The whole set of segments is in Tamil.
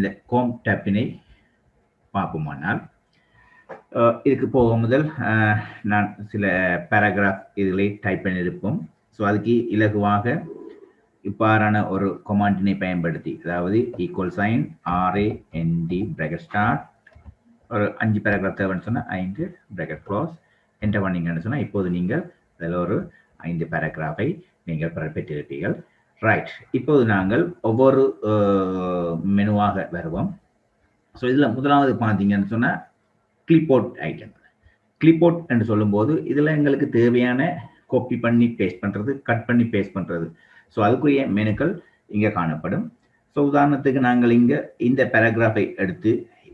இந்த கோம் டேப்பினை பார்ப்போமானால் இதுக்கு போக முதல் நான் சில பேராகிராஃப் இதில் டைப் பண்ணியிருப்போம். ஸோ அதுக்கு இலகுவாக இவ்வாறான ஒரு கொமாண்டினை பயன்படுத்தி, அதாவது equal sign RAND bracket start ஒரு 5 பேராகிராஃப் தேவைன்னு சொன்னால் 5 bracket க்ளோஸ் என்டர் பண்ணீங்கன்னு சொன்னால் இப்போது நீங்கள் அதில் ஒரு 5 பேராகிராஃபை நீங்கள் பெற்றிருப்பீர்கள். ரைட், இப்போது நாங்கள் ஒவ்வொரு மெனுவாக வருவோம். ஸோ இதில் முதலாவது பார்த்தீங்கன்னு சொன்னால் கிளிப்போர்ட் ஐட்டம். கிளிப்போர்ட் என்று சொல்லும்போது இதில் எங்களுக்கு தேவையான காப்பி பண்ணி பேஸ்ட் பண்ணுறது, கட் பண்ணி பேஸ்ட் பண்ணுறது. ஸோ அதுக்குரிய மெனுக்கள் இங்கே காணப்படும். ஸோ உதாரணத்துக்கு நாங்கள் இங்கே இந்த பேராகிராஃபை எடுத்து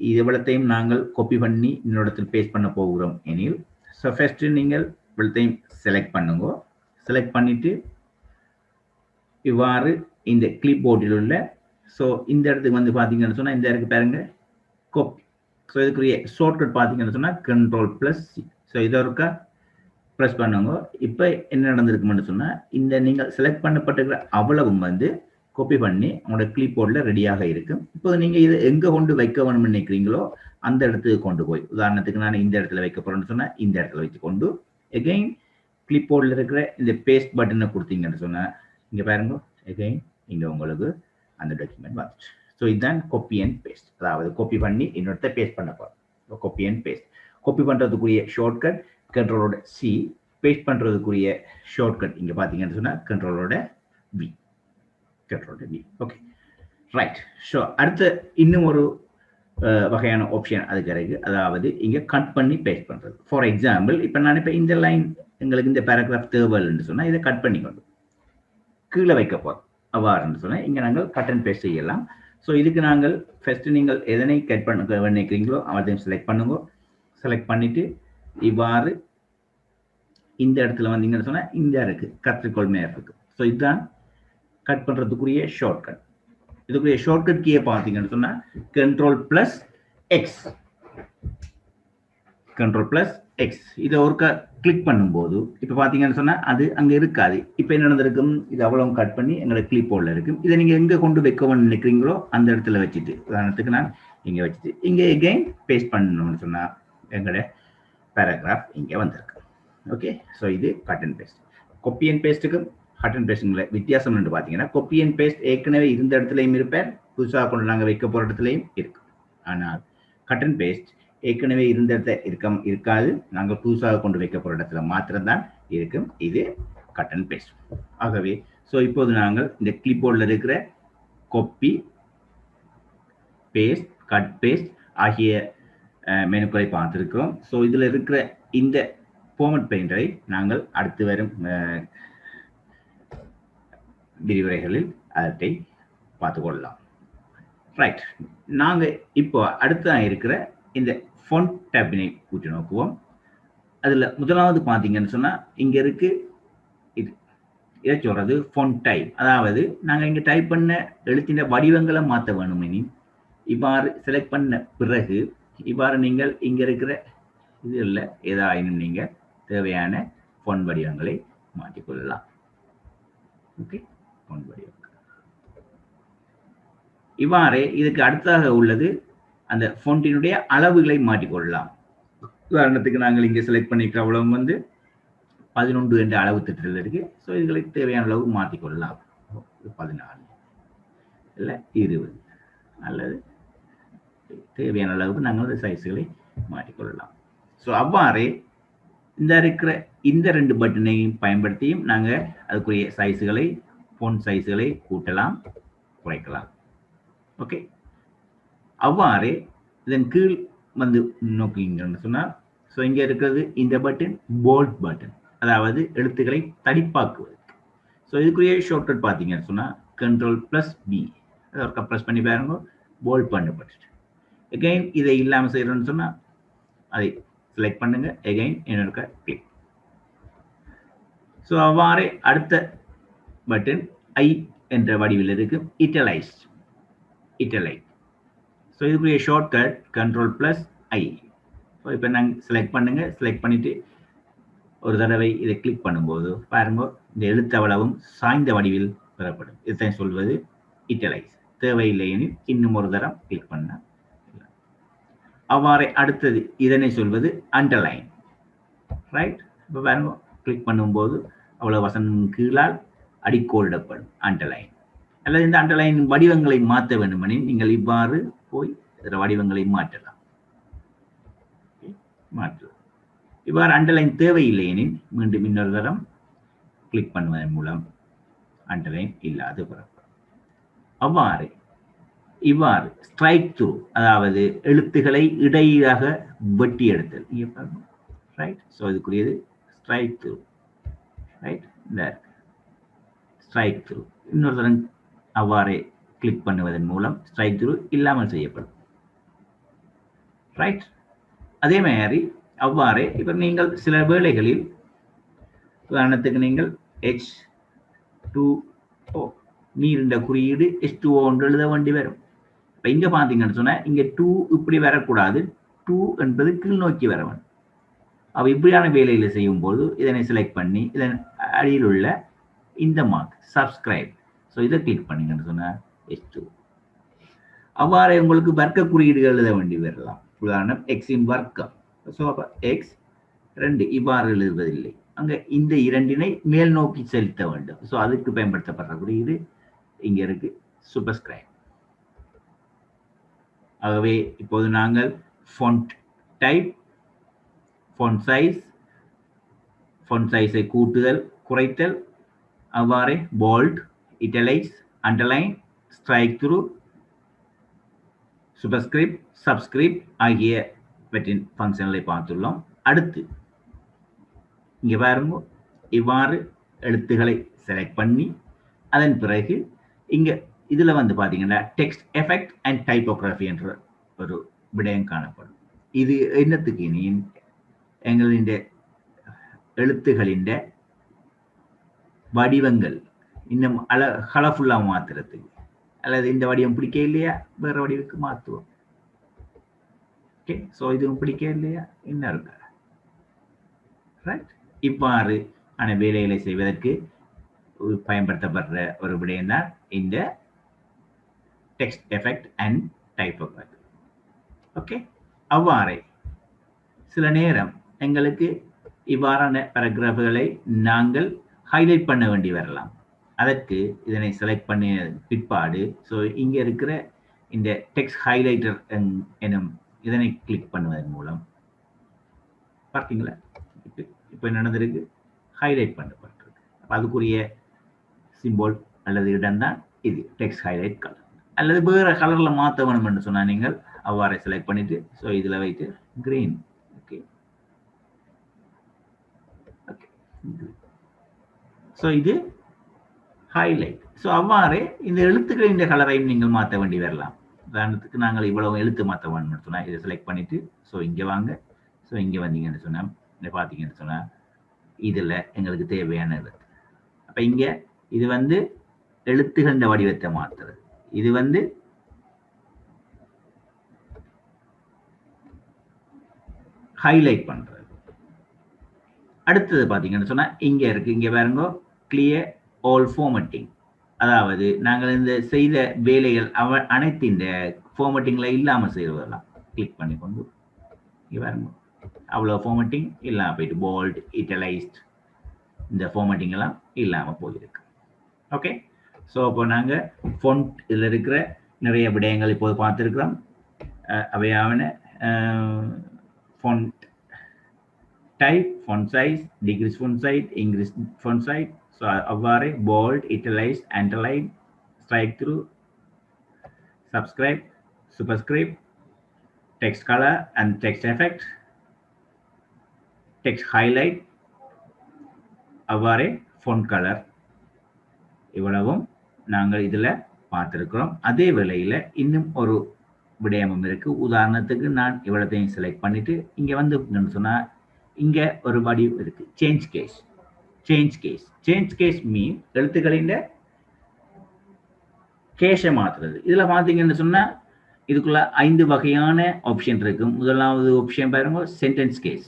இது இவ்வளத்தையும் நாங்கள் காப்பி பண்ணி இன்னொருத்தில் பேஸ்ட் பண்ண போகிறோம் எனில், ஸோ ஃபஸ்ட்டு நீங்கள் இவ்வளத்தையும் செலக்ட் பண்ணுங்க. செலக்ட் பண்ணிவிட்டு இவ்வாறு இந்த கிளிப்போர்டில் உள்ள, ஸோ இந்த இடத்துக்கு வந்து பார்த்தீங்கன்னு சொன்னால் இந்த இடத்துக்கு பாருங்க காப்பி. ஸோ இதுக்குரிய ஷார்ட்கட் பார்த்தீங்கன்னு சொன்னால் Ctrl+C. ஸோ இதை ஒருக்கா ப்ரெஸ் பண்ணுங்க. இப்போ என்ன நடந்திருக்குமென்னு சொன்னால் இந்த நீங்கள் செலக்ட் பண்ணப்பட்டிருக்கிற அவ்வளவும் வந்து காப்பி பண்ணி உங்களோட கிளிப்போர்டில் ரெடியாக இருக்கும். இப்போது நீங்கள் இதை எங்கே கொண்டு வைக்க வேணும்னு நினைக்கிறீங்களோ அந்த இடத்துக்கு கொண்டு போய், உதாரணத்துக்கு நான் இந்த இடத்துல வைக்க போகிறேன்னு சொன்னால் இந்த இடத்துல வச்சு கொண்டு எகெயின் கிளிப்போர்டில் இருக்கிற இந்த பேஸ்ட் பட்டனை கொடுத்தீங்கன்னு சொன்னால் இங்கே பாருங்க எகெயின் இங்கே உங்களுக்கு அந்த டாக்குமெண்ட் வந்துச்சு. ஸோ இதுதான் காப்பி அண்ட் பேஸ்ட், அதாவது காப்பி பண்ணி இன்னொருத்த பேஸ்ட் பண்ண போகிறோம். Copy and paste. காப்பி பண்ணுறதுக்குரிய ஷார்ட்கட் Ctrl+C, பேஸ்ட் பண்ணுறதுக்குரிய ஷார்ட்கட் இங்கே பார்த்தீங்கன்னு சொன்னால் Ctrl+V. Okay, right. ஸோ அடுத்த இன்னும் ஒரு வகையான ஆப்ஷன் அதுக்கு இருக்கு, அதாவது இங்கே கட் பண்ணி பேஸ்ட் பண்ணுறது. ஃபார் எக்ஸாம்பிள் இப்போ நான் இப்போ இந்த லைன் எங்களுக்கு இந்த பேராகிராஃப் தேவைன்னு சொன்னால் இதை கட் பண்ணி கொண்டு கீழே வைக்க போகிறோம். அவ்வாறுன்னு சொன்னால் இங்கே நாங்கள் கட் அண்ட் பேஸ்ட் செய்யலாம். ஸோ இதுக்கு நாங்கள் ஃபஸ்ட்டு நீங்கள் எதனை கட் பண்ண நினைக்கிறீங்களோ அவற்றையும் செலக்ட் பண்ணுங்க. செலக்ட் பண்ணிவிட்டு இவ்வாறு இந்த இடத்துல வந்தீங்கன்னு சொன்னால் இந்த இருக்குது கத்திரிக்கோள் மேலே இருக்குது. ஸோ இதுதான் கட் பண்ணுறதுக்குரிய ஷார்ட்கட். இதுக்குரிய ஷார்ட்கட் கீயை பார்த்தீங்கன்னு சொன்னால் Ctrl+X. Ctrl+X இதை ஒருக்கா கிளிக் பண்ணும்போது இப்போ பார்த்தீங்கன்னு சொன்னால் அது அங்கே இருக்காது. இப்போ என்ன நடந்திருக்கும், இது அவ்வளோ கட் பண்ணி எங்களோட கிளிப்போர்டில் இருக்கும். இதை நீங்கள் எங்கே கொண்டு வைக்கணும்னு நினைக்கிறீங்களோ அந்த இடத்துல வச்சுட்டு, உதாரணத்துக்கு நான் இங்கே வச்சுட்டு இங்கே எகெயின் பேஸ்ட் பண்ணணும்னு சொன்னால் எங்களோட பேராகிராஃப் இங்கே வந்திருக்கு. ஓகே, ஸோ இது cut and paste. Copy and பேஸ்ட்டுக்கும் கட் அண்ட் பேஸ்ட்டுங்கள வித்தியாசம் என்று பார்த்தீங்கன்னா, காப்பி அண்ட் பேஸ்ட் ஏற்கனவே இருந்த இடத்துலையும் இருப்பேன், புதுசாக கொண்டு நாங்கள் வைக்க போகிற இடத்துலையும் இருக்கு. ஆனால் கட் அண்ட் பேஸ்ட் ஏற்கனவே இருந்த இடத்துல இருக்காது, நாங்கள் புதுசாக கொண்டு வைக்க போகிற இடத்துல மாத்திரம்தான் இருக்கும். இது கட் அண்ட் பேஸ்ட். ஆகவே ஸோ இப்போது நாங்கள் இந்த கிளிப்போர்டில் இருக்கிற காப்பி, பேஸ்ட், கட், பேஸ்ட் ஆகிய மெனுக்களை பார்த்துருக்கிறோம். ஸோ இதில் இருக்கிற இந்த ஃபார்மட் பெயிண்டரை நாங்கள் அடுத்து வரும் விரிவுரைகளில் அதை பார்த்துக்கொள்ளலாம். ரைட், நாங்கள் இப்போ அடுத்ததாக இருக்கிற இந்த ஃபாண்ட் டேப்பினை கூட்டி நோக்குவோம். அதில் முதலாவது பார்த்தீங்கன்னு சொன்னால் இங்கே இருக்கு இது, இதை சொல்கிறது ஃபாண்ட் டைப். அதாவது நாங்கள் இங்கே டைப் பண்ண எழுத்தின வடிவங்களை மாற்ற வேணுமெனி இவ்வாறு செலக்ட் பண்ண பிறகு இவ்வாறு நீங்கள் இங்கே இருக்கிற இதில் ஏதாயினும் நீங்கள் தேவையான ஃபாண்ட் வடிவங்களை மாற்றிக்கொள்ளலாம். ஓகே, ஃபாண்ட் வடிவங்கள் இவ்வாறே இதுக்கு அடுத்ததாக உள்ளது அந்த ஃபாண்டினுடைய அளவுகளை மாற்றிக்கொள்ளலாம். உதாரணத்துக்கு நாங்கள் இங்கே செலக்ட் பண்ணிக்கிற அவ்வளவு வந்து 11 என்ற அளவு திட்டத்தில் இருக்கு. ஸோ இதுகளுக்கு தேவையான அளவு மாற்றிக்கொள்ளலாம். 14 இல்லை 20 அல்லது தேவையான அளவுக்கு நாங்கள் சைஸ்களை மாற்றிக்கொள்ளலாம். ஸோ அவ்வாறே இந்த இருக்கிற இந்த 2 பட்டனையும் பயன்படுத்தியும் நாங்கள் அதுக்குரிய சைஸுகளை, ஃபோன் சைஸுகளை கூட்டலாம், குறைக்கலாம். ஓகே, அவ்வாறே இதன் கீழ் வந்து நோக்கிங்கன்னு சொன்னால், ஸோ இங்கே இருக்கிறது இந்த பட்டன் போல்ட் பட்டன், அதாவது எழுத்துக்களை தடிப்பாக்குவது. ஸோ இதுக்குரிய ஷார்ட்கட் பார்த்தீங்கன்னு சொன்னால் Ctrl+B, அதை ப்ரெஸ் பண்ணி பாருங்க, போல்ட் பண்ணப்பட்டு. எகைன் இதை இல்லாமல் செய்யறோம்னு சொன்னால் அதை செலக்ட் பண்ணுங்க, எகைன் என்னோட கிளிக். ஸோ அவ்வாறே அடுத்த பட்டன் ஐ என்ற வடிவில் இருக்கு, இட்டலைஸ். ஸோ இதுக்குரிய ஷார்ட்கட் Ctrl+I. ஸோ இப்போ நாங்கள் செலக்ட் பண்ணுங்க, செலக்ட் பண்ணிட்டு ஒரு தடவை இதை கிளிக் பண்ணும்போது பாருங்க இந்த எழுத்து அவ்வளவும் சாய்ந்த வடிவில் பெறப்படும். இதுதான் சொல்வது இட்டலைஸ். தேவையில்லை எனில் இன்னும் ஒரு தரம் கிளிக் பண்ண. அவ்வாறே அடுத்தது இதனை சொல்வது அண்டர்லைன். ரைட், இப்போ பாருங்க, கிளிக் பண்ணும்போது அவ்வளவு வசனம் கீழால் அடிக்கோடிடப்படும் அண்டர்லைன். அல்லது இந்த அண்டர்லைன் வடிவங்களை மாற்ற வேண்டுமெனில் நீங்கள் இவ்வாறு போய் இதர வடிவங்களை மாற்றலாம். இவ்வாறு அண்டர்லைன் தேவையில்லை எனில் மீண்டும் இன்னொரு தரம் கிளிக் பண்ணுவதன் மூலம் அண்டர்லைன் இல்லாது புறப்படும். அவ்வாறு இவ்வாறு ஸ்ட்ரைக் த்ரூ, அதாவது எழுத்துக்களை இடையாக வெட்டி எடுத்தல். ரைட், ஸோ இதுக்குரியது ஸ்ட்ரைக் த்ரூ. ரைட், இந்த ஸ்ட்ரைக் த்ரூ இன்னொரு தரம் அவ்வாறே கிளிக் பண்ணுவதன் மூலம் ஸ்ட்ரைக் த்ரூ இல்லாமல் செய்யப்படும். ரைட், அதே மாதிரி அவ்வாறே இப்போ நீங்கள் சில வேளைகளில் உதாரணத்துக்கு நீங்கள் H2O நீரிண்ட குறியீடு H2O ஒன்று எழுத வேண்டி வரும். இப்போ இங்கே பார்த்தீங்கன்னு சொன்னால் இங்கே 2 இப்படி வரக்கூடாது, 2 என்பது கீழ் நோக்கி வர வேண்டும். அவ இப்படியான வேலையில் செய்யும்போது இதனை செலக்ட் பண்ணி இதன் அடியில் உள்ள இந்த மார்க் சப்ஸ்கிரைப், ஸோ இதை கிளிக் பண்ணிங்கன்னு சொன்னால் H2. அவ்வாறு உங்களுக்கு வர்க்க குறியீடுகள் எழுத வேண்டி வரலாம். உதாரணம் எக்ஸின் வர்க்கம். ஸோ அப்போ எக்ஸ் 2 இவ்வாறு எழுதுவதில்லை, அங்கே இந்த இரண்டினை மேல் நோக்கி செலுத்த வேண்டும். ஸோ அதுக்கு பயன்படுத்தப்படுற குறியீடு இங்கே இருக்கு, சூப்பர்ஸ்கிரைப். ஆகவே இப்போது நாங்கள் ஃபாண்ட் டைப், ஃபாண்ட் சைஸை கூட்டுதல் குறைத்தல், அவ்வாறே bold, italicise, underline, strike through, superscript, subscript ஆகியவற்றின் ஃபங்க்ஷன்களை பார்த்துள்ளோம். அடுத்து இங்கே பாருங்க, இவ்வாறு எழுத்துக்களை செலக்ட் பண்ணி அதன் பிறகு இங்கே இதில் வந்து பார்த்தீங்கன்னா டெக்ஸ்ட் எஃபெக்ட் அண்ட் டைப்போகிராஃபி என்ற ஒரு விடயம் காணப்படும். இது என்னத்துக்கு இனி எங்களின் எழுத்துகளின் வடிவங்கள் இன்னும் கலர்ஃபுல்லாக மாற்றுறதுக்கு, அல்லது இந்த வடிவம் பிடிக்க இல்லையா வேற வடிவுக்கு மாற்றுவோம். ஓகே, ஸோ இதுவும் பிடிக்க இல்லையா என்ன இருக்கா. ரைட், இவ்வாறு ஆன வேலைகளை செய்வதற்கு பயன்படுத்தப்படுற ஒரு விடயம் தான் இந்த text effect and typography. Okay, அவ்வாறே சில நேரம் எங்களுக்கு இவ்வாறான பேராகிராஃப்களை நாங்கள் ஹைலைட் பண்ண வேண்டி வரலாம். அதற்கு இதனை செலக்ட் பண்ணிய பிற்பாடு ஸோ இங்கே இருக்கிற இந்த டெக்ஸ்ட் ஹைலைட்டர் எனும் இதனை கிளிக் பண்ணுவதன் மூலம் பார்த்தீங்களா இப்போ நடந்திருக்கு, ஹைலைட் பண்ணப்பட்டிருக்கு. அப்போ அதுக்குரிய சிம்போல் அல்லது இடம் தான் இது டெக்ஸ்ட் ஹைலைட் கலர். அல்லது வேறு கலரில் மாற்ற வேணும்னு சொன்னால் நீங்கள் அவ்வாறே செலக்ட் பண்ணிட்டு ஸோ இதில் வைத்து கிரீன். ஓகே ஓகே, ஸோ இது ஹைலைட். ஸோ அவ்வாறே இந்த எழுத்துக்களின் கலரையும் நீங்கள் மாற்ற வேண்டி வரலாம். உதாரணத்துக்கு நாங்கள் இவ்வளவு எழுத்து மாற்ற வேணும்னு சொன்னால் இதை செலக்ட் பண்ணிட்டு ஸோ இங்கே வாங்க, ஸோ இங்கே வந்தீங்கன்னு சொன்னால் இதை பார்த்தீங்கன்னு சொன்னால் இதில் எங்களுக்கு தேவையான எழுத்து. அப்போ இங்கே இது வந்து எழுத்துகின்ற வடிவத்தை மாற்றுறது, இது வந்து ஹைலைட் பண்ணுறது. அடுத்தது பார்த்தீங்கன்னு சொன்னால் இங்கே இருக்குது, இங்கே பாருங்க கிளியர் ஆல் ஃபார்மட்டிங், அதாவது நாங்கள் இந்த செய்த வேலைகள் அனைத்து இந்த ஃபார்மட்டிங்கில் இல்லாமல் செய்வதெல்லாம் கிளிக் பண்ணி கொண்டு இங்கே பாருங்க அவ்வளோ ஃபார்மட்டிங் இல்லாமல் போயிட்டு போல்ட், இட்டலைஸ்ட் இந்த ஃபார்மட்டிங் எல்லாம் இல்லாமல் போயிருக்கு. ஓகே, ஸோ இப்போ நாங்கள் ஃபொண்ட் இதில் இருக்கிற நிறைய விடயங்கள் இப்போது பார்த்துருக்குறோம். அவையான font type, font size, decrease font size, increase font size, so அவ்வாறு bold, italicise, underline, strike through, subscribe, superscript, text colour and text effect, text highlight, அவ்வாறே ஃபொண்ட் கலர், இவ்வளவும் நாங்கள் இதில் பார்த்துருக்கிறோம். அதே வேளையில் இன்னும் ஒரு விடயமும் இருக்குது. உதாரணத்துக்கு நான் இவ்வளோத்தையும் செலக்ட் பண்ணிவிட்டு இங்கே வந்து சொன்னால் இங்கே ஒரு வடிவம் இருக்குது, சேஞ்ச் கேஸ். சேஞ்ச் கேஸ் மீன் எழுத்துக்களின் கேஷை மாற்றுறது. இதில் பார்த்தீங்கன்னு சொன்னால் இதுக்குள்ள 5 வகையான ஆப்ஷன் இருக்கு. முதலாவது ஆப்ஷன் பாருங்க, சென்டென்ஸ் கேஸ்.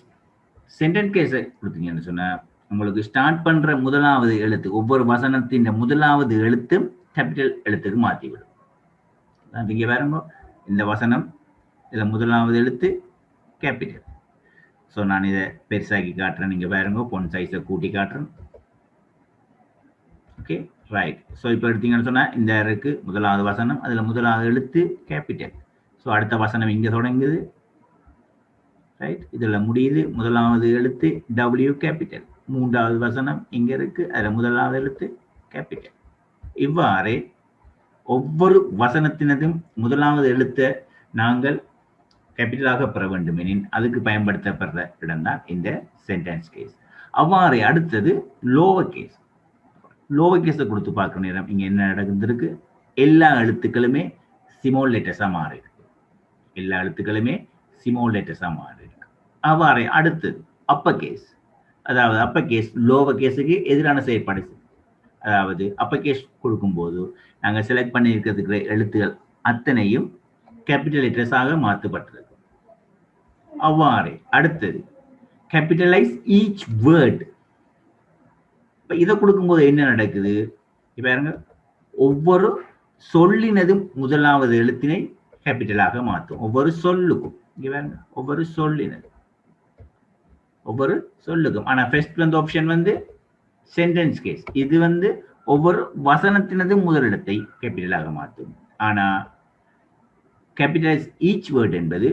சென்டென்ஸ் கேஸை கொடுத்தீங்கன்னு சொன்னால் உங்களுக்கு ஸ்டார்ட் பண்ணுற முதலாவது எழுத்து, ஒவ்வொரு வசனத்தின் முதலாவது எழுத்தும் கேபிட்டல் எழுத்துக்கு மாற்றிவிடும். இங்கே பாருங்க இந்த வசனம் இதில் முதலாவது எழுத்து கேபிட்டல். ஸோ நான் இதை பெருசாக்கி காட்டுறேன். நீங்கள் பாருங்க பொன் சைஸை கூட்டி காட்டுறேன். Okay right. ஸோ இப்போ எடுத்தீங்கன்னு சொன்னால் இந்த இருக்கு முதலாவது வசனம், அதில் முதலாவது எழுத்து கேபிட்டல். ஸோ அடுத்த வசனம் இங்கே தொடங்குது ரைட், இதில் முடியுது முதலாவது எழுத்து டபிள்யூ கேபிட்டல். மூன்றாவது வசனம் இங்கே இருக்கு, அதில் முதலாவது எழுத்து கேபிட்டல். இவ்வாறு ஒவ்வொரு வசனத்தினதும் முதலாவது எழுத்தை நாங்கள் கேபிட்டலாக பெற வேண்டும் எனின் அதுக்கு பயன்படுத்தப்படுற இடம்தான் இந்த சென்டென்ஸ் கேஸ். அவ்வாறு அடுத்தது லோவர் கேஸ். லோவர் கேஸை கொடுத்து பார்க்குற நேரம் இங்கே என்ன நடந்திருக்கு, எல்லா எழுத்துக்களுமே ஸ்மால் லெட்டர்ஸாக மாறி இருக்கு. எல்லா எழுத்துக்களுமே ஸ்மால் லெட்டர்ஸாக மாறி இருக்கு. அவ்வாறு அடுத்தது அப்பர் கேஸ். அதாவது அப்பர் கேஸ் லோவர் கேஸுக்கு எதிரான செயற்பாடு. அதாவது அப்பர் கேஸ் கொடுக்கும்போது நாங்கள் செலக்ட் பண்ணியிருக்கிறதுக்கு எழுத்துக்கள் அத்தனையும் கேபிட்டல் லெட்டர்ஸாக மாற்றப்பட்டிருக்கு. அவ்வாறு அடுத்தது கேபிட்டலைஸ் ஈச் வேர்ட். இப்போ இதை கொடுக்கும்போது என்ன நடக்குது பாருங்க, ஒவ்வொரு சொல்லினதும் முதலாவது எழுத்தினை கேபிட்டலாக மாற்றும். ஒவ்வொரு சொல்லுக்கும் இங்கே பாருங்க, ஒவ்வொரு சொல்லுக்கும். ஆனால் ஃபர்ஸ்ட் வந்து ஆப்ஷன் வந்து சென்டென்ஸ் கேஸ். இது வந்து ஒவ்வொரு வசனத்தினதும் முதலிடத்தை கேபிட்டலாக மாற்றும். ஆனால் கேபிட்டலைஸ் ஈச் வேர்ட் என்பது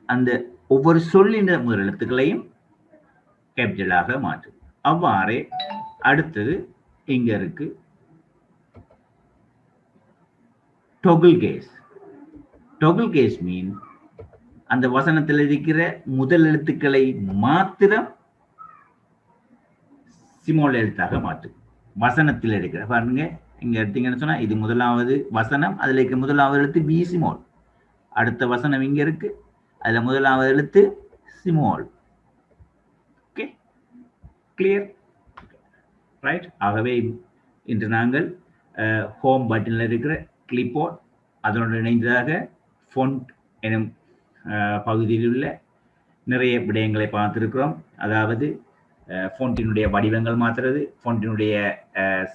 அந்த ஒவ்வொரு சொல்லின முதல் எழுத்துக்களையும் கேபிட்டலாக மாற்றும். அவ்வாறே அடுத்தது இங்க இருக்கு டொகிள் கேஸ். டொகிள் கேஸ் மீன் அந்த வசனத்தில் இருக்கிற முதல் எழுத்துக்களை மாத்திரம் ஸ்மால் எழுத்தாக மாற்றும். வசனத்தில் இருக்கிற பாருங்க, இங்க எடுத்தீங்கன்னு சொன்னா இது முதலாவது வசனம், அதுல இருக்க முதலாவது எழுத்து பி ஸ்மால். அடுத்த வசனம் இங்க இருக்கு, அதுல முதலாவது எழுத்து ஸ்மால். Okay clear right. ஆகவே இன்று நாங்கள் ஹோம் பட்டனில் இருக்கிற கிளிப்போர்ட் அதனுடன் இணைந்ததாக ஃபொண்ட் எனும் பகுதியில் உள்ள நிறைய விடயங்களை பார்த்திருக்கிறோம். அதாவது ஃபொண்டினுடைய வடிவங்கள் மாற்றுறது, ஃபொண்டினுடைய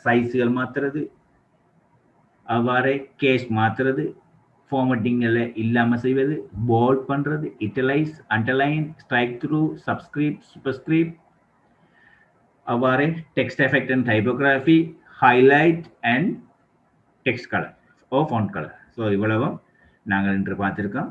சைஸுகள் மாற்றுறது, அவ்வாறே கேஸ் மாற்றுறது, ஃபார்மட்டிங்கில் இல்லாமல் செய்வது, போல்ட் பண்ணுறது, italicise, underline, strike through, subscript, superscript, அவ்வாறே text effect and typography, highlight and text colour or font colour. So இவ்வளவும் நாங்கள் இன்று பார்த்துருக்கோம்.